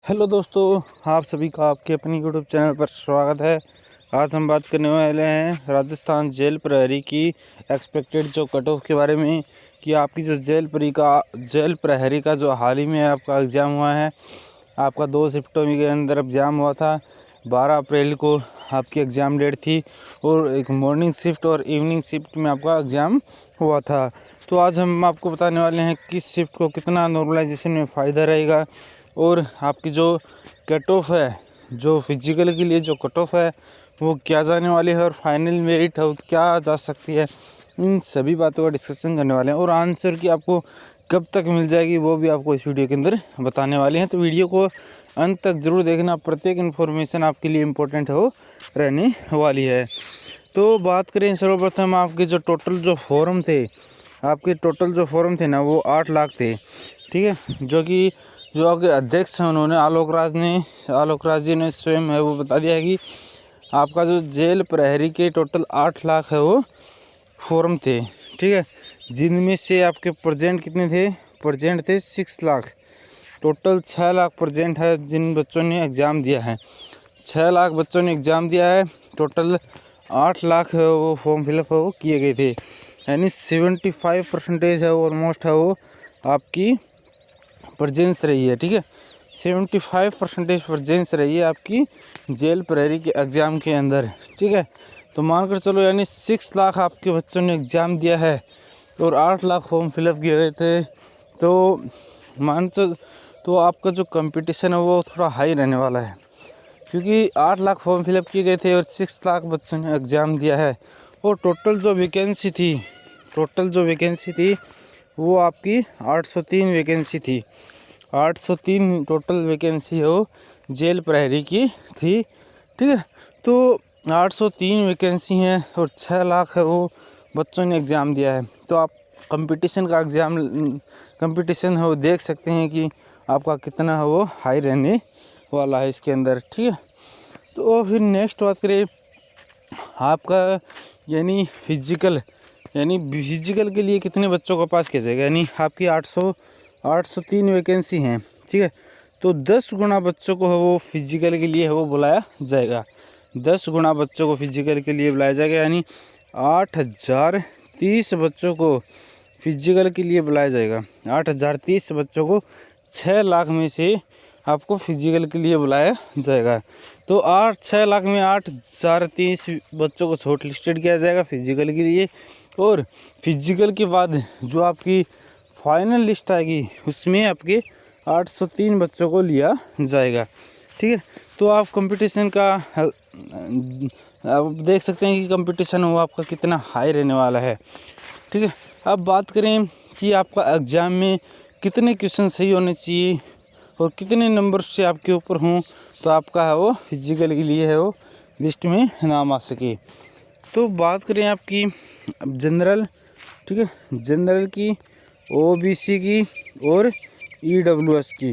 Hello दोस्तों, आप सभी का आपके अपनी यूट्यूब चैनल पर स्वागत है। आज हम बात करने वाले हैं राजस्थान जेल प्रहरी की एक्सपेक्टेड जो कट ऑफ के बारे में कि आपकी जो जेल प्रहरी का जो हाल ही में आपका एग्ज़ाम हुआ है। आपका 2 शिफ्टों के अंदर एग्ज़ाम हुआ था। 12 अप्रैल को आपकी एग्ज़ाम डेट थी और एक मॉर्निंग शिफ्ट और इवनिंग शिफ्ट में आपका एग्ज़ाम हुआ था। तो आज हम आपको बताने वाले हैं किस शिफ्ट को कितना नॉर्मलाइजेशन में फ़ायदा रहेगा और आपकी जो कट ऑफ है, जो फिजिकल के लिए जो कट ऑफ है वो क्या जाने वाली है और फाइनल मेरिट है वो क्या जा सकती है। इन सभी बातों का डिस्कशन करने वाले हैं और आंसर की आपको कब तक मिल जाएगी वो भी आपको इस वीडियो के अंदर बताने वाले हैं। तो वीडियो को अंत तक ज़रूर देखना, प्रत्येक इन्फॉर्मेशन आपके लिए इम्पोर्टेंट हो रहने वाली है। तो बात करें सर्वप्रथम आपके जो टोटल जो फॉर्म थे, आपके टोटल जो फॉर्म थे ना वो 8 लाख थे, ठीक है। जो आपके अध्यक्ष हैं उन्होंने आलोक राज जी ने स्वयं है वो बता दिया है कि आपका जो जेल प्रहरी के टोटल 8 लाख है वो फॉर्म थे, ठीक है। जिनमें से आपके प्रेजेंट कितने थे? प्रेजेंट थे 6 लाख। टोटल 6 लाख प्रेजेंट है जिन बच्चों ने एग्ज़ाम दिया है। 6 लाख बच्चों ने एग्ज़ाम दिया है। टोटल 8 लाख है वो फॉर्म फिलअप है वो किए गए थे, यानी 75% है ऑलमोस्ट है वो आपकी प्रेजेंस रही है, ठीक है। 75% प्रेजेंस रही है आपकी जेल प्रहरी के एग्ज़ाम के अंदर, ठीक है। तो मानकर चलो यानी 6 लाख आपके बच्चों ने एग्ज़ाम दिया है और 8 लाख फॉर्म फिलअप किए गए थे। तो मान चल तो आपका जो कंपटीशन है वो थोड़ा हाई रहने वाला है, क्योंकि 8 लाख फॉर्म फिलअप किए गए थे और 6 लाख बच्चों ने एग्ज़ाम दिया है। और टोटल जो वैकेंसी थी वो आपकी 803 वैकेंसी थी। 803 टोटल वैकेंसी हो जेल प्रहरी की थी, ठीक है। तो 803 वैकेंसी हैं और 6 लाख है वो बच्चों ने एग्ज़ाम दिया है। तो आप कंपटीशन है वो देख सकते हैं कि आपका कितना है वो हाई रहने वाला है इसके अंदर, ठीक है। तो फिर नेक्स्ट बात करें आपका फिजिकल के लिए कितने बच्चों का पास किया जाएगा। यानी आपकी 803 वैकेंसी हैं, ठीक है। तो 10 गुना बच्चों को है वो फिजिकल के लिए है वो बुलाया जाएगा। 10 गुना बच्चों को फिजिकल के लिए बुलाया जाएगा, यानी 8030 बच्चों को फिजिकल के लिए बुलाया जाएगा। 8030 बच्चों को 6 लाख में से आपको फिजिकल के लिए बुलाया जाएगा। तो 6 लाख में 8030 बच्चों को शॉर्ट लिस्टेड किया जाएगा फिजिकल के लिए। और फिजिकल के बाद जो आपकी फाइनल लिस्ट आएगी उसमें आपके 803 बच्चों को लिया जाएगा, ठीक है। तो आप कंपटीशन का आप देख सकते हैं कि कंपटीशन वो आपका कितना हाई रहने वाला है, ठीक है। अब बात करें कि आपका एग्ज़ाम में कितने क्वेश्चन सही होने चाहिए और कितने नंबर से आपके ऊपर हों तो आपका है वो फिजिकल के लिए है वो लिस्ट में नाम आ सके। तो बात करें आपकी जनरल, ठीक है, जनरल की, ओबीसी की और ईडब्ल्यूएस की।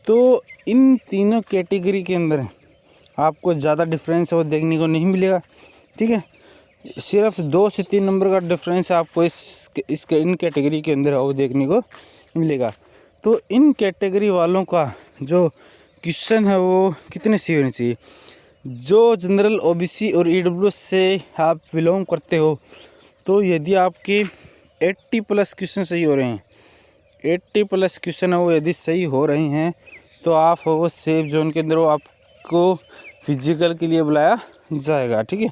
तो इन तीनों कैटेगरी के अंदर आपको ज़्यादा डिफरेंस वो देखने को नहीं मिलेगा, ठीक है। सिर्फ 2 से 3 नंबर का डिफरेंस आपको इन कैटेगरी के अंदर वो देखने को मिलेगा। तो इन कैटेगरी वालों का जो क्वेश्चन है वो कितने सही होने चाहिए। जो जनरल, ओबीसी और ईडब्ल्यूएस से आप बिलोंग करते हो तो यदि आपके 80 प्लस क्वेश्चन सही हो रहे हैं, 80 प्लस क्वेश्चन है वो यदि सही हो रहे हैं तो आप वो सेफ जोन के अंदर वो आपको फिजिकल के लिए बुलाया जाएगा, ठीक है।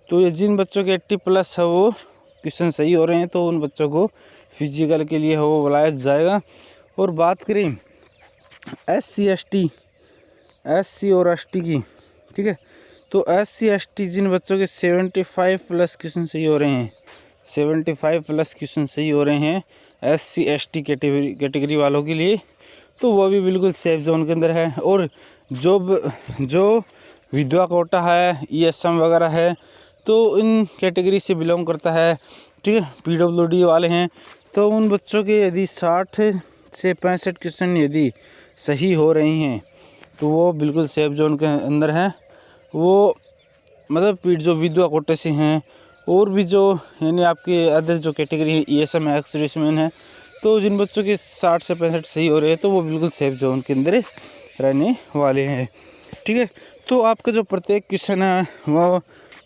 तो ये जिन बच्चों के 80 प्लस है वो क्वेश्चन सही हो रहे हैं तो उन बच्चों को फिजिकल के लिए वो बुलाया जाएगा। और बात करें SC और ST की, ठीक है। तो SC ST जिन बच्चों के 75 प्लस क्वेश्चन सही हो रहे हैं, 75 प्लस क्वेश्चन सही हो रहे हैं SC ST कैटेगरी वालों के लिए, तो वो भी बिल्कुल सेफ जोन के अंदर है। और जो विधवा कोटा है, ESM वगैरह है, तो इन कैटेगरी से बिलोंग करता है, ठीक है। PWD वाले हैं तो उन बच्चों के यदि 60 से 65 क्वेश्चन यदि सही हो रही हैं तो वो बिल्कुल सेफ जोन के अंदर हैं। वो मतलब जो विधवा कोटे से हैं और भी जो आपके अदर जो कैटेगरी है ESM एक्स सर्विसमैन है तो जिन बच्चों के 60 से 65 सही हो रहे हैं तो वो बिल्कुल सेफ जोन के अंदर रहने वाले हैं। ठीक है, तो आपका जो प्रत्येक क्वेश्चन है वो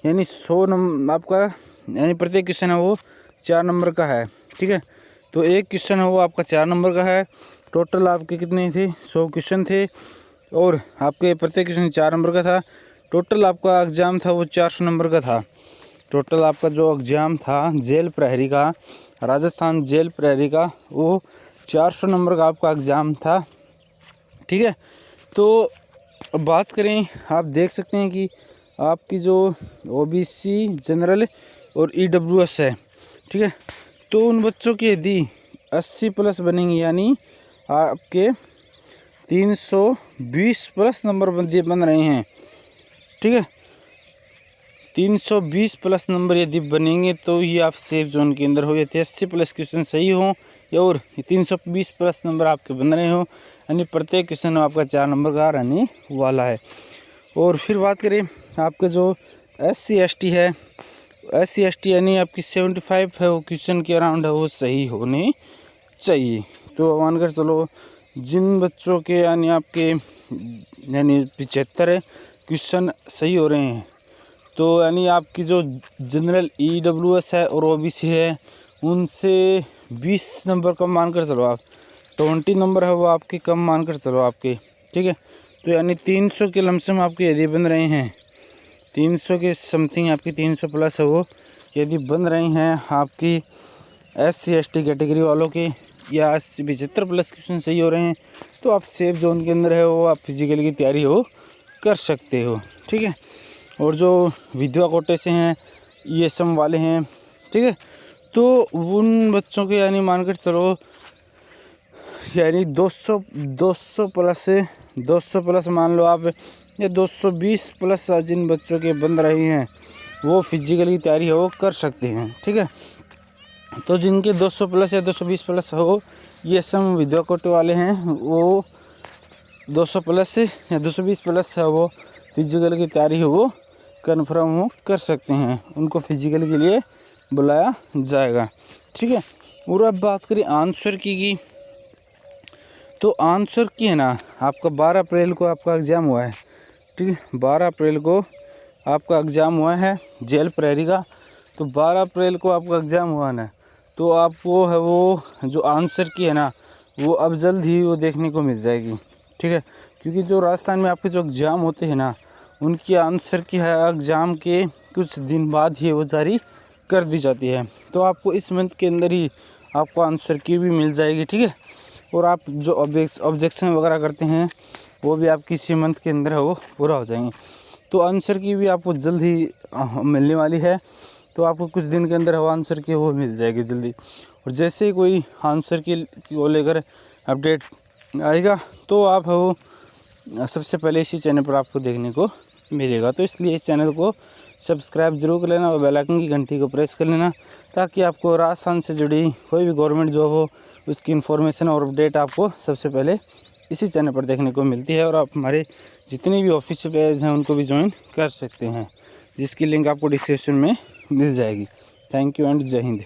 यानी 100 नंबर आपका, यानी प्रत्येक क्वेश्चन है वो 4 नंबर का है। ठीक है, तो एक क्वेश्चन है वो आपका 4 नंबर का है। टोटल आपके कितने थे, 100 क्वेश्चन थे और आपके प्रत्येक क्वेश्चन 4 नंबर का था। टोटल आपका एग्ज़ाम था वो 400 नंबर का था। टोटल आपका जो एग्ज़ाम था जेल प्रहरी का, राजस्थान जेल प्रहरी का, वो 400 नंबर का आपका एग्ज़ाम था। ठीक है, तो अब बात करें, आप देख सकते हैं कि आपकी जो ओबीसी जनरल और ईडब्ल्यूएस है, ठीक है, तो उन बच्चों की यदि 80 प्लस बनेंगे यानी आपके 320 प्लस नंबर बन रहे हैं। ठीक है, 320 प्लस नंबर यदि बनेंगे तो ये आप सेफ जोन के अंदर हो। यदि 80 प्लस क्वेश्चन सही हो और 320 प्लस नंबर आपके बन रहे हो यानी प्रत्येक क्वेश्चन आपका 4 नंबर का रहने वाला है। और फिर बात करें आपका जो SC ST है, SC ST यानी आपकी 75 है वो क्वेश्चन के अराउंड है वो सही होने चाहिए। तो मानकर चलो जिन बच्चों के यानी आपके यानी 75 क्वेश्चन सही हो रहे हैं तो यानी आपकी जो जनरल EWS है और OBC है उनसे 20 नंबर कम मानकर चलो आप, 20 नंबर है वो आपके कम मानकर चलो आपके। ठीक है, तो यानी 300 के लमसम आपके यदि बन रहे हैं, 300 के समथिंग आपकी 300 प्लस है वो यदि बन रहे हैं आपकी SC ST कैटेगरी वालों के या 75 प्लस क्वेश्चन सही हो रहे हैं तो आप सेफ जोन के अंदर है वो आप फिजिकल की तैयारी हो कर सकते हो। ठीक है, और जो विधवा कोटे से हैं ESM वाले हैं, ठीक है, तो उन बच्चों के यानी मानकर चलो यानी 200 प्लस से 200 प्लस मान लो आप, या 220 प्लस जिन बच्चों के बन रहे हैं वो फिजिकल की तैयारी हो कर सकते हैं। ठीक है, तो जिनके 200 प्लस या 220 प्लस हो ESM विधवा कोटे वाले हैं वो 200 प्लस या 220 प्लस है वो फिजिकल की तैयारी हो वो कन्फर्म हो कर सकते हैं, उनको फिजिकल के लिए बुलाया जाएगा। ठीक है, और अब बात करें आंसर की तो आंसर की है ना आपका 12 अप्रैल को आपका एग्ज़ाम हुआ है। ठीक है, 12 अप्रैल को आपका एग्ज़ाम हुआ है जेल प्रहरी का, तो 12 अप्रैल को आपका एग्ज़ाम हुआ ना, तो आपको है वो जो आंसर की है ना वो अब जल्द ही वो देखने को मिल जाएगी। ठीक है, क्योंकि जो राजस्थान में आपके जो एग्ज़ाम होते हैं ना उनकी आंसर की है एग्ज़ाम के कुछ दिन बाद ही वो जारी कर दी जाती है, तो आपको इस मंथ के अंदर ही आपको आंसर की भी मिल जाएगी। ठीक है, और आप जो ऑब्जेक्शन वगैरह करते हैं वो भी आपकी इसी मंथ के अंदर है वो पूरा हो जाएंगे। तो आंसर की भी आपको जल्द ही मिलने वाली है, तो आपको कुछ दिन के अंदर वो आंसर की वो मिल जाएगी जल्दी। और जैसे ही कोई आंसर की को लेकर अपडेट आएगा तो आप वो सबसे पहले इसी चैनल पर आपको देखने को मिलेगा। तो इसलिए इस चैनल को सब्सक्राइब जरूर कर लेना और बेल आइकन की घंटी को प्रेस कर लेना ताकि आपको राजस्थान से जुड़ी कोई भी गवर्नमेंट जॉब हो उसकी इन्फॉर्मेशन और अपडेट आपको सबसे पहले इसी चैनल पर देखने को मिलती है। और आप हमारे जितने भी ऑफिशियल पेज हैं उनको भी ज्वाइन कर सकते हैं, जिसकी लिंक आपको डिस्क्रिप्शन में मिल जाएगी। थैंक यू एंड जय हिंद।